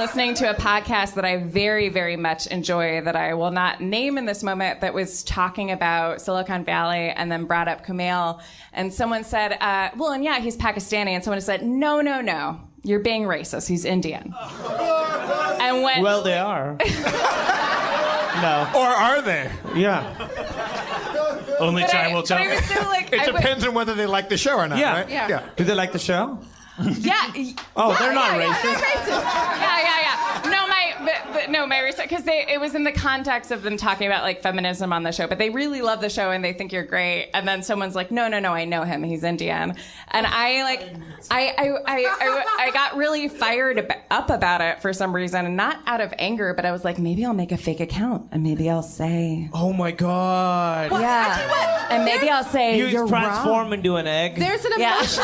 listening to a podcast that I very, very much enjoy that I will not name in this moment that was talking about Silicon Valley and then brought up Kumail. And someone said, and yeah, he's Pakistani. And someone said, no. You're being racist. He's Indian. And when... Well, they are. No. Or are they? Yeah. Only time will tell. It depends on whether they like the show or not, right? Yeah. Do they like the show? Yeah. They're not racist. Yeah, they're racist. No, my research, because it was in the context of them talking about like feminism on the show, but they really love the show and they think you're great. And then someone's like, no, I know him. He's Indian. And I got really fired up about it for some reason, and not out of anger, but I was like, maybe I'll make a fake account and maybe I'll say, oh my God. Well, yeah. And maybe I'll say, you're transform wrong. Into an egg. There's an emotion.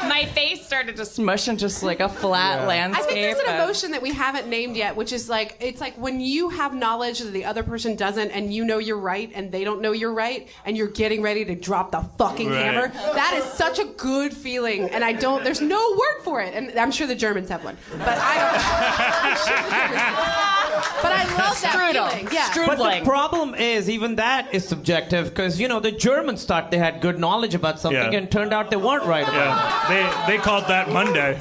My face started to smush into just like a flat landscape. I think there's an emotion that we haven't named yet, which is like, it's like when you have knowledge that the other person doesn't, and you know you're right and they don't know you're right, and you're getting ready to drop the fucking hammer. That is such a good feeling, and there's no word for it. And I'm sure the Germans have one, but I don't. I'm sure the Germans have. But I love that feeling. Yeah. But the problem is, even that is subjective, because, the Germans thought they had good knowledge about something, and turned out they weren't right about it. They called that Monday.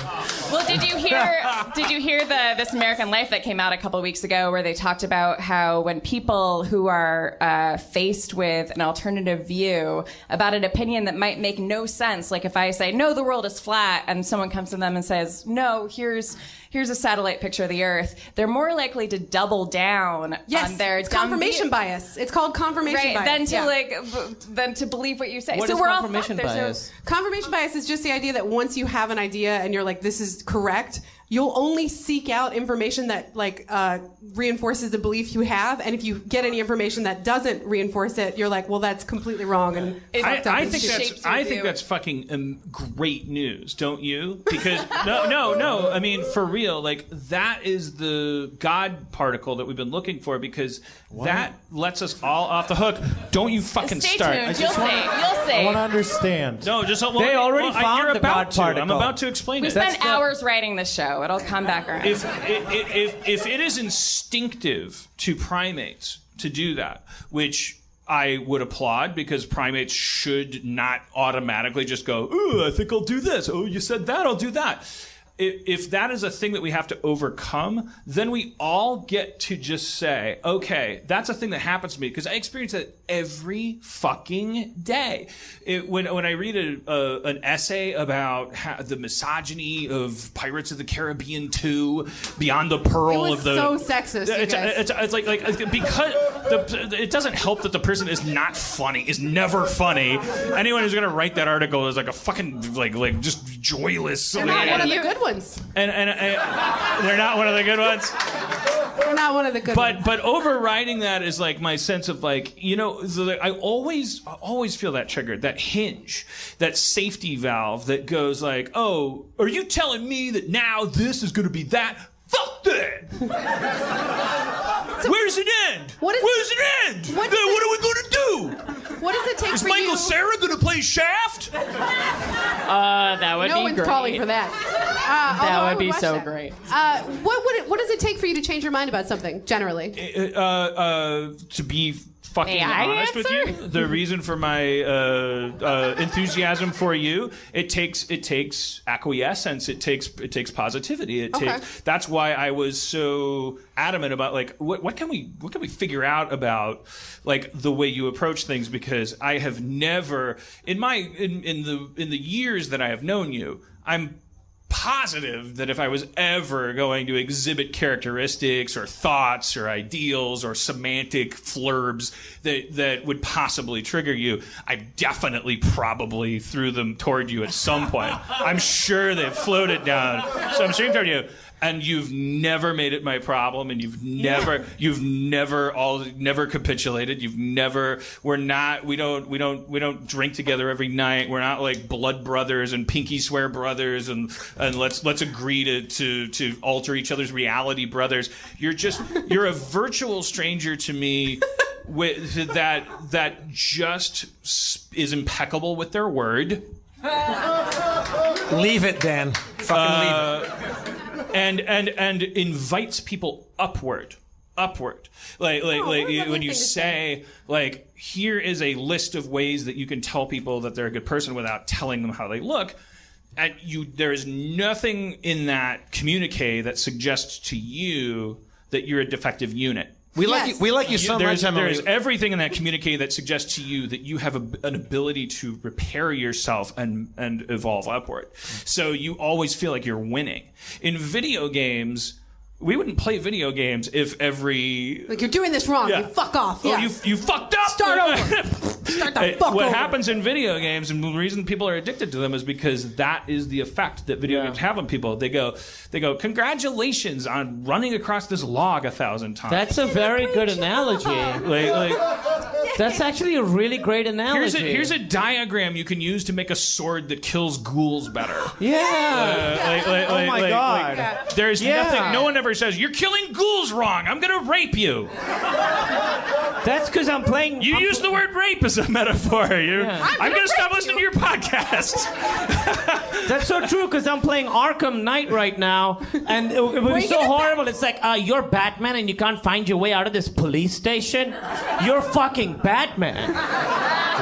Well, did you hear This American Life that came out a couple weeks ago, where they talked about how when people who are faced with an alternative view about an opinion that might make no sense, like if I say, no, the world is flat, and someone comes to them and says, no, here's a satellite picture of the Earth, they're more likely to double down on their it's confirmation bias. It's called confirmation bias. Than to believe what you say. What is confirmation bias? Confirmation bias is just the idea that once you have an idea and you're like, this is correct, you'll only seek out information that reinforces the belief you have, and if you get any information that doesn't reinforce it, you're like, well, that's completely wrong. And I think that's fucking great news, don't you? Because no, I mean, for real, like, that is the God particle that we've been looking for, because that lets us all off the hook. Don't you fucking start. Tuned. You'll see. I want to understand. No, just they already found the God particle. I'm about to explain we it. We spent hours writing this show. It'll come back around. If it is instinctive to primates to do that, which I would applaud, because primates should not automatically just go, ooh, I think I'll do this. Oh, you said that, I'll do that. If that is a thing that we have to overcome, then we all get to just say, okay, that's a thing that happens to me, because I experience that every fucking day. When I read an essay about the misogyny of Pirates of the Caribbean 2, Beyond the Pearl of the... It was so sexist, it's like because it doesn't help that the person is not funny, is never funny. Anyone who's going to write that article is like a fucking, like just joyless... They're not one of the good ones. And they're not one of the good ones. They're not one of the good ones. But overriding that is like my sense of like, I always feel that trigger, that hinge, that safety valve that goes like, oh, are you telling me that now this is going to be that? Fuck that! Where's it end? Where's it end? What are we going to do? What does it take is for Michael Cera going to play Shaft? That would be great. No one's calling for that. That would be so great. What does it take for you to change your mind about something, generally? To be fucking honest with you, the reason for my enthusiasm for you, it takes acquiescence, it takes positivity, that's why I was so adamant about like what can we figure out about like the way you approach things, because I have never in the years that I have known you, I'm positive that if I was ever going to exhibit characteristics or thoughts or ideals or semantic flurbs that would possibly trigger you, I definitely probably threw them toward you at some point. I'm sure they've floated down some stream toward you. And you've never made it my problem, and you've never capitulated. We don't drink together every night. We're not like blood brothers and pinky swear brothers and let's agree to alter each other's reality brothers. You're a virtual stranger to me with that just is impeccable with their word. Leave it, Dan. Fucking leave it. and invites people upward. Like when you say, like, here is a list of ways that you can tell people that they're a good person without telling them how they look. And there is nothing in that communique that suggests to you that you're a defective unit. We like you so much, Emily. There's everything in that communique that suggests to you that you have an ability to repair yourself and evolve upward. So you always feel like you're winning. In video games, we wouldn't play video games if every... Like, you're doing this wrong. Yeah. You fuck off. Oh, you fucked up. Start over. Start the fuck over. What happens in video games, and the reason people are addicted to them, is because that is the effect that video games have on people. They go, congratulations on running across this log 1,000 times. That's a very good analogy. That's actually a really great analogy. Here's a diagram you can use to make a sword that kills ghouls better. Yeah. Oh my God. There's nothing. No one ever says, you're killing ghouls wrong. I'm going to rape you. That's because I'm playing... You use the word rape as a metaphor. I'm going to stop listening to your podcast. That's so true, because I'm playing Arkham Knight right now, and it would be so horrible. It's like, you're Batman and you can't find your way out of this police station? You're fucking Batman.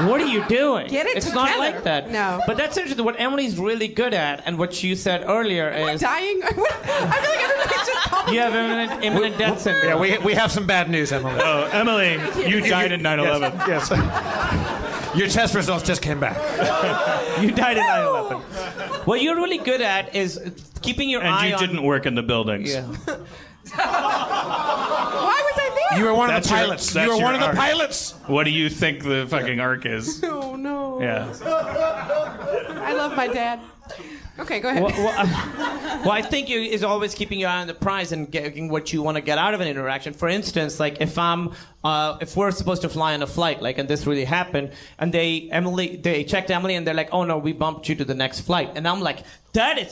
What are you doing? It's not like that. No. But that's interesting. What Emily's really good at, and what you said earlier is... dying? I feel like everybody's just calling you have imminent death syndrome. Yeah, we have some bad news, Emily. Oh, Emily, you died in 9/11. Yes. Your test results just came back. You died in 9/11. What you're really good at is keeping your eye on... And you didn't work in the buildings. Yeah. Why was I there? You were one of the pilots. You were one of the pilots. What do you think the fucking arc is? Oh, no. Yeah. I love my dad. Okay, go ahead. Well, I think is always keeping your eye on the prize and getting what you want to get out of an interaction. For instance, like if we're supposed to fly on a flight, like, and this really happened, and they checked Emily, and they're like, oh no, we bumped you to the next flight, and I'm like,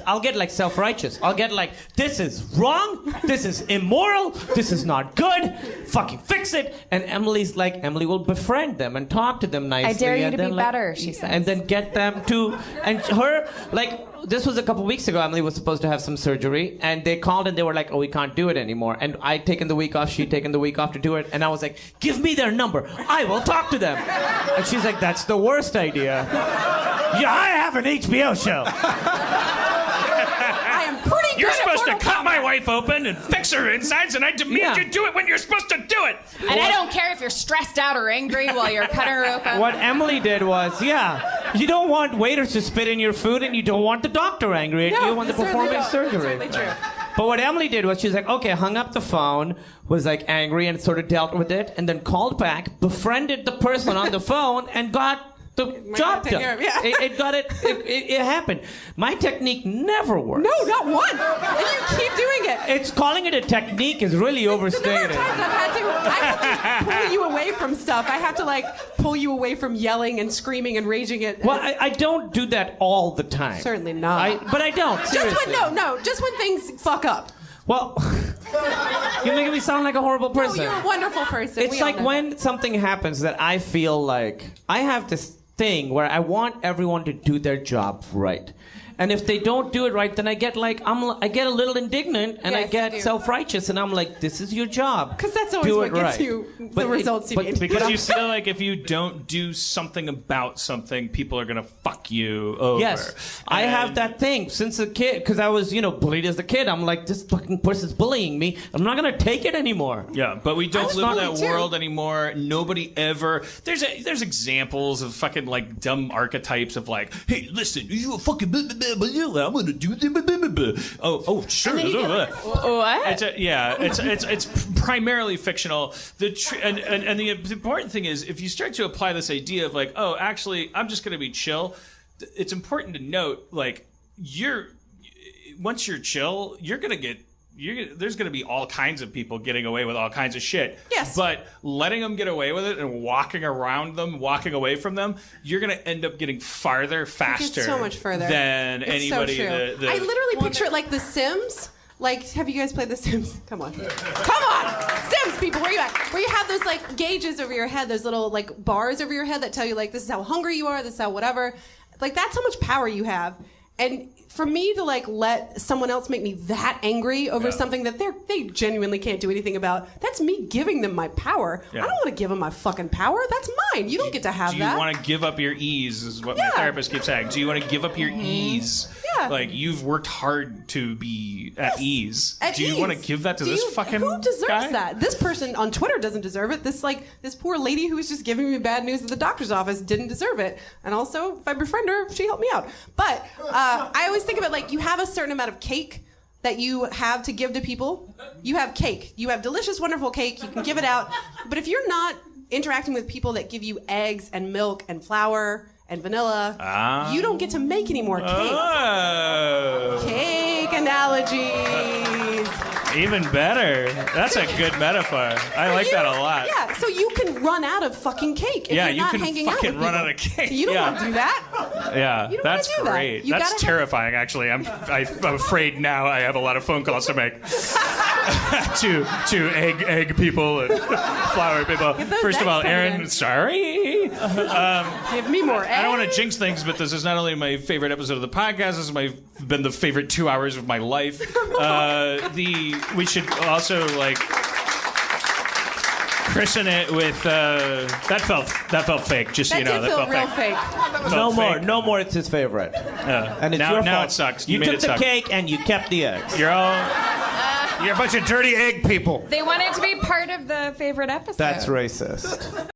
I'll get like self-righteous. I'll get like, this is wrong, this is immoral, this is not good, fucking fix it. And Emily's like, Emily will befriend them and talk to them nicely. I dare you and to then, be like, better, she says. And then get them to, and her, like, this was a couple weeks ago. Emily was supposed to have some surgery, and they called and they were like, oh, we can't do it anymore. And I'd taken the week off, she'd taken the week off to do it, and I was like, give me their number, I will talk to them. And she's like, that's the worst idea. Yeah, I have an HBO show. You're supposed to cut my wife open and fix her insides, and I demand you do it when you're supposed to do it. And I don't care if you're stressed out or angry while you're cutting her open. What Emily did was, you don't want waiters to spit in your food, and you don't want the doctor angry at you when they're performing surgery. That's true. But what Emily did was, she's like, okay, hung up the phone, was like angry and sort of dealt with it, and then called back, befriended the person on the phone, and got the job done. It happened. My technique never works. No, not once. And you keep doing it. It's calling it a technique is really overstated. The number of times I have to pull you away from stuff. I have to like pull you away from yelling and screaming and raging at. Well, I don't do that all the time. Certainly not. But I don't. Seriously. Just when things fuck up. Well, you're making me sound like a horrible person. No, you're a wonderful person. It's like when something happens that I feel like I have this thing where I want everyone to do their job right. And if they don't do it right, then I get like I get a little indignant and I get self-righteous, and I'm like, this is your job. Because that's always what gets you the results you need. Because you feel like if you don't do something about something, people are gonna fuck you over. Yes, I have that thing since a kid, because I was bullied as a kid. I'm like, this fucking person's bullying me. I'm not gonna take it anymore. Yeah, but we don't live in that world anymore. Nobody ever. There's examples of fucking like dumb archetypes of like, hey, listen, you a fucking. I'm gonna do the. Oh, sure. What? It's primarily fictional. And the important thing is, if you start to apply this idea of like, oh, actually, I'm just gonna be chill. It's important to note, like, once you're chill, there's going to be all kinds of people getting away with all kinds of shit. Yes. But letting them get away with it and walking away from them, you're going to end up getting farther, faster. So much further than it's anybody. So true. I literally picture it like The Sims. Like, have you guys played The Sims? Come on. Sims, people, where you at? Where you have those, like, gauges over your head, those little, like, bars over your head that tell you, like, this is how hungry you are, this is how whatever. Like, that's how much power you have. And for me to like let someone else make me that angry over something that they genuinely can't do anything about, that's me giving them my power. I don't want to give them my fucking power. That's mine. You don't get to have that. Do you want to give up your ease, is what my therapist keeps saying. Do you want to give up your ease? Yeah. Like, you've worked hard to be at ease. At Do you ease. want to give that to this fucking Who deserves guy? that? This person on Twitter doesn't deserve it. This poor lady who was just giving me bad news at the doctor's office didn't deserve it. And also, if I befriend her, she helped me out. But I always think of it like you have a certain amount of cake that you have to give to people. You have cake. You have delicious, wonderful cake. You can give it out. But if you're not interacting with people that give you eggs and milk and flour and vanilla, you don't get to make any more cake. Oh. Cake analogies. Even better. That's a good metaphor. I like that a lot. Yeah, so you can run out of fucking cake if Yeah, you're you not can hanging out with fucking run people. out of cake. You don't Yeah. want to do that. Yeah, You don't that's wanna do that. great. You That's gotta have- terrifying, actually. I'm afraid now I have a lot of phone calls to make to egg people and flour people. Get those First of eggs all, coming Aaron, in. sorry. Give me more eggs. I don't want to jinx things, but this is not only my favorite episode of the podcast. This has been the favorite 2 hours of my life. We should also like christen it with that felt fake. Just so That you know, did that feel felt real fake. fake. No more. fake. No more. It's his favorite. And it's Now- your now fault. it sucks. You You made took it the suck. cake and you kept the eggs. You're all. You're a bunch of dirty egg people. They wanted to be part of the favorite episode. That's racist.